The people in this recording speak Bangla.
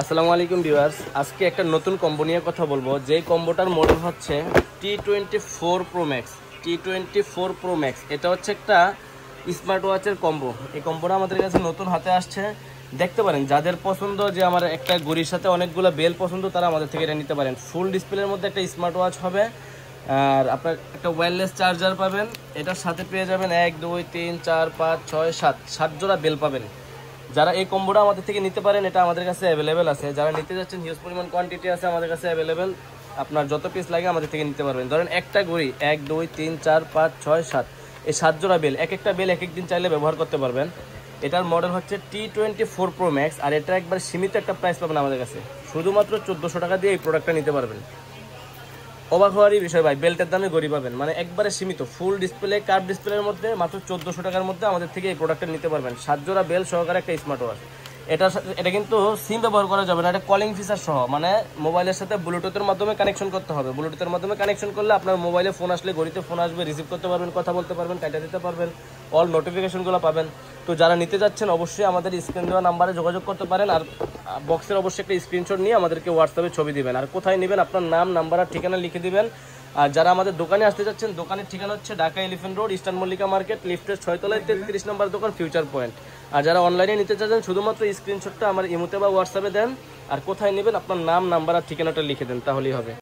আসসালামু আলাইকুম ভিউয়ার্স, আজকে একটা নতুন কম্বো নিয়ে কথা বলবো। যেই কম্বোটার মডেল হচ্ছে T24 Pro Max। এটা হচ্ছে একটা স্মার্ট ওয়াচের কম্বো। এই কম্বোটা আমাদের কাছে নতুন হাতে আসছে। দেখতে পারেন যাদের পছন্দ যে আমার একটা ঘড়ির সাথে অনেকগুলো বেল পছন্দ, তারা আমাদের থেকে এটা নিতে পারেন। ফুল ডিসপ্লের মধ্যে একটা স্মার্ট ওয়াচ হবে, আর আপনার একটা ওয়্যারলেস চার্জার পাবেন। এটার সাথে পেয়ে যাবেন 1 2 3 4 5 6 7 জোড়া বেল পাবেন। যারা এই কম্বোটা আমাদের থেকে নিতে পারেন, এটা আমাদের কাছে অ্যাভেলেবেল আছে। যারা নিতে যাচ্ছেন, হিউজ পরিমাণ কোয়ান্টিটি আছে আমাদের কাছে অ্যাভেলেবেল। আপনার যত পিস লাগে আমাদের থেকে নিতে পারবেন। ধরেন একটা ঘড়ি 1 2 3 4 5 6 7, এই 7 জোড়া বেল, এক একটা বেল এক এক দিন চাইলে ব্যবহার করতে পারবেন। এটার মডেল হচ্ছে T24 Pro Max, আর এটা একবার সীমিত একটা প্রাইস পাবেন আমাদের কাছে। শুধুমাত্র 1400 টাকা দিয়ে এই প্রোডাক্টটা নিতে পারবেন। অবাক হওয়ারই বিষয় ভাই, বেল্টের দামে ঘড়ি পাবেন, মানে একবারে সীমিত। ফুল ডিসপ্লে, কার্ভ ডিসপ্লের মধ্যে মাত্র 1400 টাকার মধ্যে আমাদের থেকে এই প্রোডাক্টটা নিতে পারবেন। 7 জোড়া বেল সহকারে একটা স্মার্ট ওয়াচ। এটা কিন্তু সিম ব্যবহার করা যাবে না, এটা কলিং ফিচার সহ, মানে মোবাইলের সাথে ব্লুটুথের মাধ্যমে কানেকশন করতে হবে। ব্লুটুথের মাধ্যমে কানেকশন করলে আপনার মোবাইলে ফোন আসলে ঘড়িতে ফোন আসবে, রিসিভ করতে পারবেন, কথা বলতে পারবেন, কাটা দিতে পারবেন, অল নোটিফিকেশনগুলো পাবেন। তো যারা নিতে যাচ্ছেন অবশ্যই আমাদের স্ক্রিন দেওয়া নাম্বারে যোগাযোগ করতে পারেন। আর বক্সের অবশ্যই একটা স্ক্রিনশট নিয়ে আমাদেরকে হোয়াটসঅ্যাপে ছবি দিবেন, আর কোথায় নেবেন আপনার নাম, নাম্বার আর ঠিকানা লিখে দিবেন। আর যারা আমাদের দোকানে আসতে যাচ্ছেন, দোকানের ঠিকানা হচ্ছে Dhaka elephant road, eastern Mallika market, লিফটের 6 তলায় 33 নম্বর দোকান, ফিউচার পয়েন্ট। আর যারা অনলাইনে নিতে চাচ্ছেন, শুধুমাত্র স্ক্রিনশটটা আমার ইমোতে বা হোয়াটসঅ্যাপে দেন, আর কোথায় নেবেন আপনার নাম, নাম্বার আর ঠিকানাটা লিখে দেন, তাহলেই হবে।